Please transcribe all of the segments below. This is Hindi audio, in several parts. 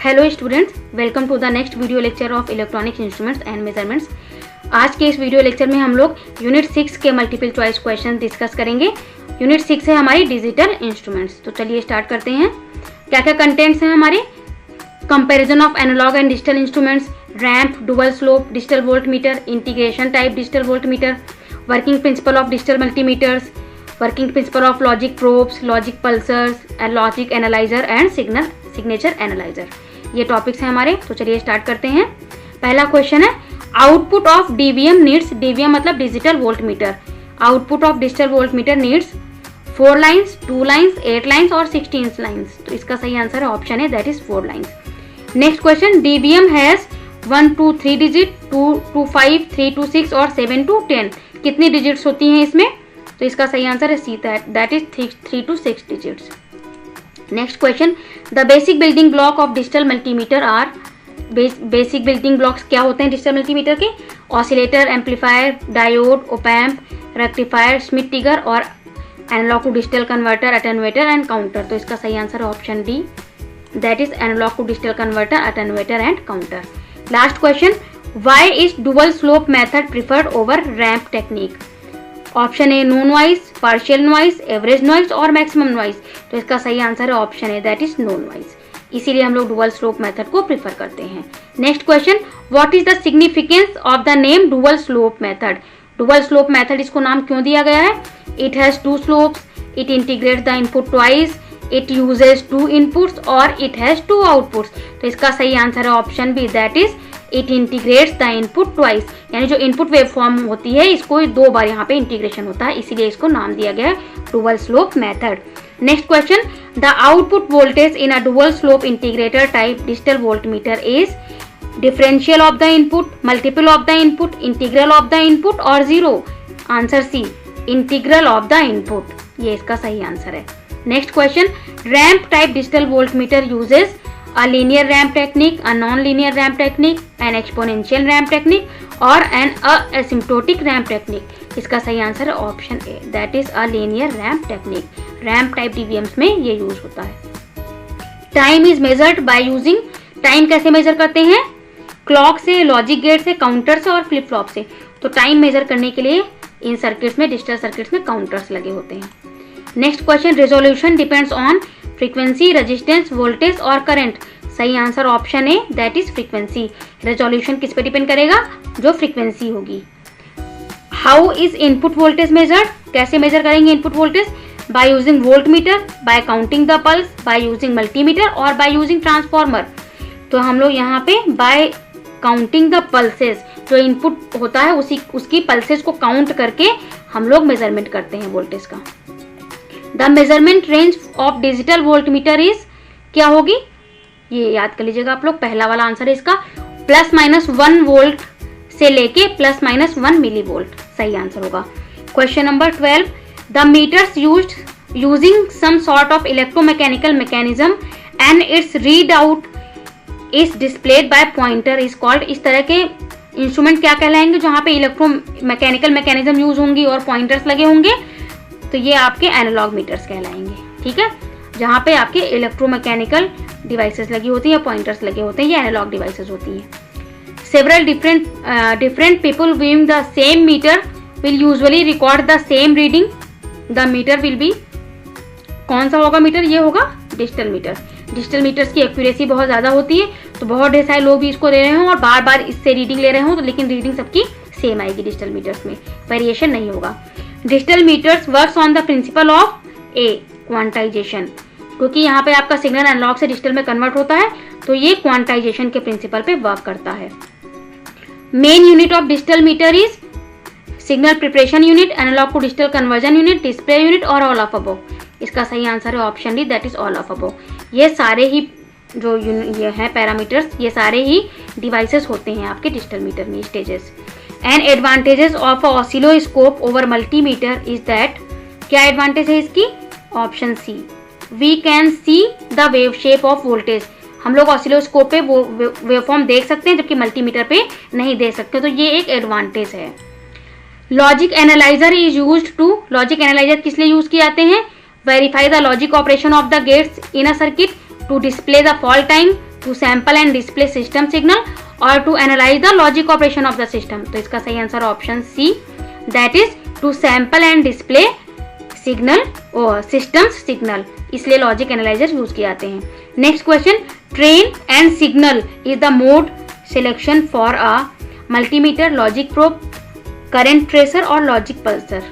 Hello students, welcome to the next video lecture of electronics instruments and measurements. आज के इस वीडियो लेक्चर में हम लोग यूनिट 6 के मल्टीपल चॉइस क्वेश्चन डिस्कस करेंगे। यूनिट 6 है हमारी डिजिटल इंस्ट्रूमेंट्स। तो चलिए स्टार्ट करते हैं। क्या क्या कंटेंट्स हैं हमारे? Comparison of analogue and digital instruments, ramp, dual slope digital volt meter, integration type digital volt meter, working principle of digital multimeters, working principle of logic probes, logic pulsers, logic analyser and signature analyser. ये टॉपिक्स हैं हमारे। तो चलिए स्टार्ट करते हैं। पहला क्वेश्चन है, output of DVM needs, DVM मतलब digital volt meter, output of digital volt meter needs 4 lines, 2 lines, 8 lines और 16 लाइन्स। तो इसका सही आंसर है ऑप्शन है, that is 4 lines. Next question, DVM has 1 to 3 digit, 2 to 5, 3 to 6 और 7 to 10। कितनी डिजिट्स होती हैं इसमें? तो इसका सही आंसर है C, that is 3 to 6 digits. Next question, the basic building block of digital multimeter are, basic building blocks क्या होते हैं डिजिटल मल्टीमीटर के? Oscillator, amplifier, diode, opamp, rectifier, Schmitt trigger और analogue to digital converter, attenuator and counter. तो इसका सही आंसर है option D, that is analogue to digital converter, attenuator and counter. Last question, why is dual slope method preferred over ramp technique? Option A no noise, partial noise, average noise और मैक्सिमम नॉइज। तो इसका सही आंसर है option A, that is no noise. इसीलिए हम लोग डुअल स्लोप मेथड को प्रिफर करते हैं। Next question, what is the significance of the name dual slope method? Dual slope method इसको नाम क्यों दिया गया है? It has 2 slopes, it integrates the input twice, it uses 2 inputs और इट हैज 2 आउटपुट्स। तो इसका सही आंसर है option B, that is it integrates the input twice. यानी जो इनपुट वेवफॉर्म होती है इसको 2 बार यहाँ पे इंटीग्रेशन होता है, इसीलिए इसको नाम दिया गया है dual slope method. Next question, the output voltage in a dual slope integrator type digital volt meter is differential of the input, multiple of the input, integral of the input और 0। Answer C, integral of the input, ये इसका सही आंसर है। Next question, ramp type digital volt meter uses a linear ramp technique, a non-linear ramp technique, an exponential ramp technique और an asymptotic ramp technique। इसका सही आंसर है option A, that is a linear ramp technique। Ramp type DVMs में ये यूज होता है। Time is measured by using, time कैसे मेजर करते हैं? क्लॉक से, लॉजिक गेट से, काउंटर से और फ्लिप फ्लॉप से। तो टाइम मेजर करने के लिए इन सर्किट्स में, डिजिटल सर्किट्स में काउंटर्स लगे होते हैं। Next question, resolution depends on frequency, resistance, voltage और करंट। सही answer option A, that is frequency. Resolution किस पे डिपेंड करेगा? जो फ्रीक्वेंसी होगी। How is input voltage measured? कैसे मेजर करेंगे input voltage? By using volt meter, bye counting the pulse, by using multimeter और बाय यूजिंग ट्रांसफॉर्मर। तो हम लोग यहाँ पे बाय काउंटिंग द पल्सेस, जो इनपुट होता है उसकी पल्सेस को काउंट करके हम लोग मेजरमेंट करते हैं वोल्टेज का। The measurement range of digital volt meter is, क्या होगी? ये याद कर लीजिएगा आप लोग। पहला वाला आंसर है इसका +-1 वोल्ट से लेके +-1 मिली वोल्ट सही आंसर होगा। Question number 12, the meters used using some sort of electromechanical mechanism and its read out is displayed by pointer is called. इस तरह के इंस्ट्रूमेंट क्या कहलाएंगे जहां पे इलेक्ट्रोमैकेनिकल मैकेनिज्म यूज होंगी और पॉइंटर्स लगे होंगे? तो ये आपके एनालॉग मीटर्स कहलाएंगे, ठीक है। जहां पे आपके इलेक्ट्रोमैकेनिकल डिवाइसेस लगी होती है, पॉइंटर्स लगे होते हैं, ये एनालॉग डिवाइसेस होती हैं। Several different people viewing the same meter will usually record the same reading. The meter will be, कौन सा होगा मीटर? ये होगा डिजिटल मीटर। डिजिटल मीटर्स की एक्यूरेसी बहुत ज्यादा होती है, तो बहुत ढेर सारे लोग भी इसको ले रहे हो और बार बार इससे रीडिंग ले रहे हो, तो लेकिन रीडिंग सबकी सेम आएगी डिजिटल मीटर्स में, वेरिएशन नहीं होगा। Digital meters works on the principle of a, quantisation, क्योंकि यहाँ पे आपका सिग्नल एनालॉग से डिजिटल में कन्वर्ट होता है, तो ये क्वांटाइजेशन के प्रिंसिपल पे वर्क करता है। Main unit of digital meter is signal preparation unit, analogue to digital conversion unit, display unit और ऑल ऑफ अबव। इसका सही आंसर है option D, that is all of above. ये सारे ही जो ये हैं पैरामीटर्स, ये सारे ही डिवाइसेस होते हैं आपके डिजिटल मीटर में, stages. And advantages of a oscilloscope over multimeter is that, क्या एडवांटेज है इसकी? Option C, we can see the wave shape of voltage. हम लोग ऑसिलोस्कोप पे वेवफॉर्म देख सकते हैं, जबकि मल्टीमीटर पे नहीं देख सकते, तो ये एक एडवांटेज है। Logic analyser is used to, logic analyser किस लिए यूज किए जाते हैं? Verify the logic operation of the gates in a circuit, to display the fault time, to sample and display system signal और to analyse the logic operation of the system. तो इसका सही answer option C, that is to sample and display signal और सिस्टम सिग्नल, इसलिए लॉजिक एनालाइजर यूज किए जाते हैं। Next question, train and signal is the mode selection for a multimeter, logic probe, current tracer और लॉजिक पल्सर।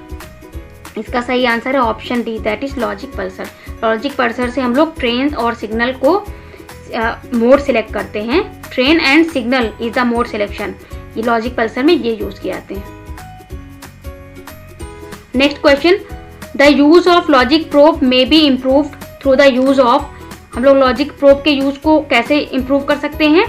इसका सही आंसर है option D, that is logic Pulsar. Logic Pulsar से हम लोग ट्रेन और सिग्नल को मोड सिलेक्ट करते हैं। Train and signal is the mode selection, ये लॉजिक पल्सर में ये यूज किए जाते हैं। Next question, the use of logic probe may be improved through the use of, हम लोग लॉजिक प्रोब के यूज को कैसे इम्प्रूव कर सकते हैं?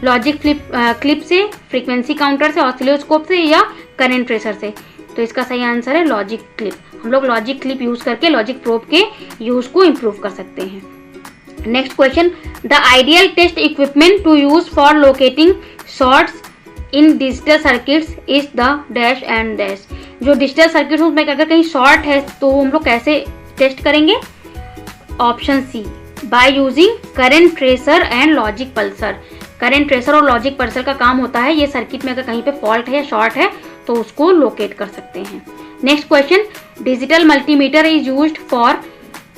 लॉजिक क्लिप से, फ्रीक्वेंसी काउंटर से, ऑसिलोस्कोप से या करंट ट्रेसर से। तो इसका सही आंसर है लॉजिक क्लिप। हम लोग लॉजिक क्लिप यूज करके लॉजिक प्रोब के यूज को इम्प्रूव कर सकते हैं। Next question, the ideal test equipment to use for locating shorts in digital circuits is the dash and dash. जो डिजिटल सर्किट उसमें अगर कहीं शॉर्ट है तो हम लोग कैसे टेस्ट करेंगे? Option C, by using current tracer and logic pulser. Current tracer और लॉजिक पल्सर का काम होता है ये सर्किट में अगर कहीं पे फॉल्ट है या शॉर्ट है तो उसको लोकेट कर सकते हैं। Next question, digital multimeter is used for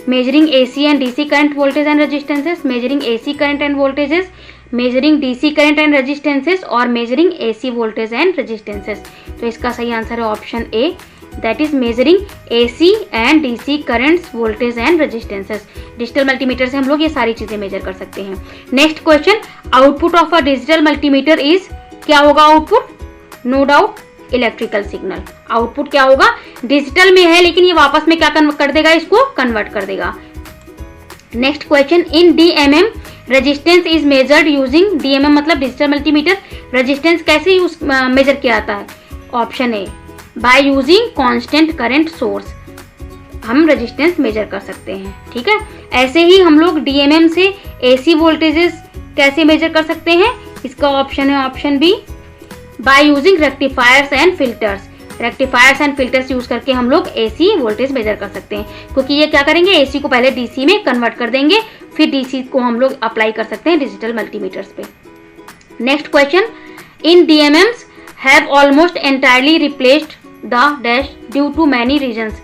measuring AC and DC current voltage and resistances, measuring AC current and voltages, measuring DC current and resistances और measuring AC voltage and resistances. तो इसका सही आंसर है option A, that is measuring AC and DC currents, voltage and resistances. Digital multimeter से हम लोग ये सारी चीजें मेजर कर सकते हैं। Next question, output of a digital multimeter is, क्या होगा output? No doubt electrical signal. Output क्या होगा? डिजिटल में है लेकिन ये वापस में क्या कर देगा? इसको कन्वर्ट कर देगा। Next question, in DMM resistance is measured using, DMM मतलब डिजिटल मल्टीमीटर, रेजिस्टेंस कैसे यूज मेजर किया जाता है? Option A, by using constant current source, हम रेजिस्टेंस मेजर कर सकते हैं। ठीक है, ऐसे ही हम लोग डीएमएम से एसी वोल्टेजेस कैसे मेजर कर सकते हैं? इसका ऑप्शन है option B, by using rectifiers and filters. Rectifiers and filters use करके हम लोग एसी वोल्टेज मेजर कर सकते हैं, क्योंकि ये क्या करेंगे, एसी को पहले डीसी में कन्वर्ट कर देंगे, फिर डीसी को हम लोग अप्लाई कर सकते हैं डिजिटल मल्टीमीटर्स पे। Next question, in DMMs have almost entirely replaced the dash due to many reasons.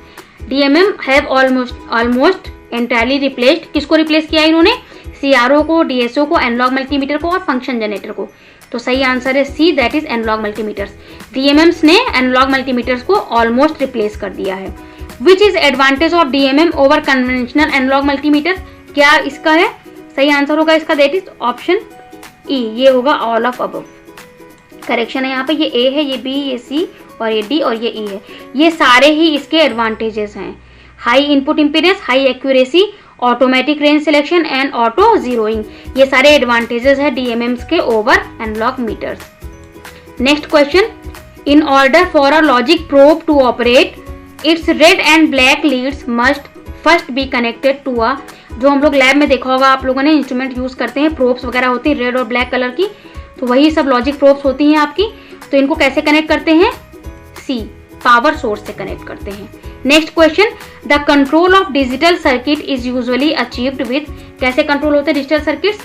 DMM have almost entirely replaced, किसको रिप्लेस किया इन्होंने? सीआरओ को, डीएसओ को, एनालॉग मल्टीमीटर को और फंक्शन जनरेटर को। तो सही आंसर है C, that is analogue multimeters. DMMs ने एनालॉग मल्टीमीटर्स को ऑलमोस्ट रिप्लेस कर दिया है। Which is advantage of DMM over conventional analogue multimeter? क्या इसका है सही आंसर होगा इसका, दैट इज ऑप्शन ई, ये होगा ऑल ऑफ अबव। करेक्शन है यहाँ पे, ये ए है, ये बी, ये सी और ये डी और ये ई है। ये सारे ही इसके एडवांटेजेस हैं। High input impedance, high accuracy, automatic range selection and auto zeroing, ये सारे एडवांटेजेस है डीएमएम्स के over analogue meters. Next question, in order for a logic probe to operate its red and black leads must first be connected to a, जो हम लोग लैब में देखा होगा आप लोगों ने, इंस्ट्रूमेंट यूज करते हैं, प्रोब्स वगैरह होती है रेड और ब्लैक कलर की, तो वही सब लॉजिक प्रोब्स होती हैं आपकी। तो इनको कैसे कनेक्ट करते हैं? सी, पावर सोर्स से कनेक्ट करते हैं। Next question, the control of digital circuit is usually achieved with, कैसे कंट्रोल होते हैं digital circuits?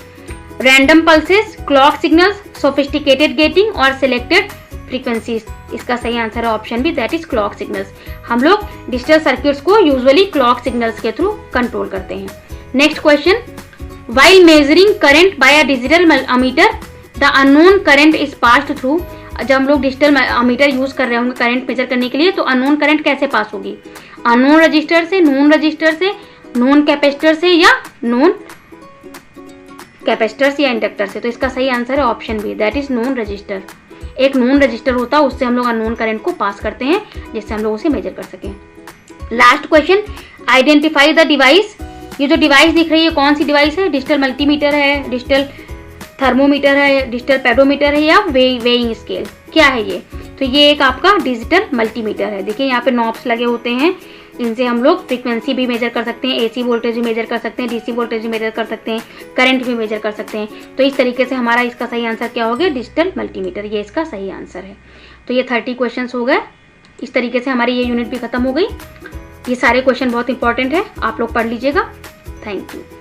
Random pulses, clock signals, sophisticated gating और सिलेक्टेड फ्रीक्वेंसीज। इसका सही आंसर है option B, that is clock signals. हम लोग डिजिटल सर्किट्स को यूजुअली क्लॉक सिग्नल्स के थ्रू कंट्रोल करते हैं। Next question, while measuring current by a digital ammeter the unknown current is passed through. जब हम लोग डिजिटल अमीटर यूज कर रहे होंगे करंट मेजर करने के लिए, तो अननोन करंट कैसे पास होगी? अननोन रजिस्टर से, नोन रजिस्टर से, नोन कैपेसिटर से या नोन कैपेसिटर या इंडक्टर से। तो इसका सही आंसर है option B, that is known resistor. एक नोन रजिस्टर होता है, उससे हम लोग अननोन करंट को पास करते हैं जिससे हम लोग उसे मेजर कर सकें। Last question, identify the device. ये जो डिवाइस दिख रही है कौन सी डिवाइस है? डिजिटल मल्टीमीटर है, डिजिटल थर्मोमीटर है, डिजिटल पेडोमीटर है या वेइंग स्केल, क्या है ये? तो ये एक आपका डिजिटल मल्टीमीटर है। देखिए यहाँ पे नॉब्स लगे होते हैं, इनसे हम लोग फ्रीक्वेंसी भी मेजर कर सकते हैं, एसी वोल्टेज भी मेजर कर सकते हैं, डीसी वोल्टेज भी मेजर कर सकते हैं, करंट भी मेजर कर सकते हैं। तो इस तरीके से हमारा इसका सही आंसर क्या हो गया? डिजिटल मल्टीमीटर, ये इसका सही आंसर है। तो ये 30 क्वेश्चन हो गए। इस तरीके से हमारी ये यूनिट भी खत्म हो गई। ये सारे क्वेश्चन बहुत इंपॉर्टेंट है, आप लोग पढ़ लीजिएगा। Thank you.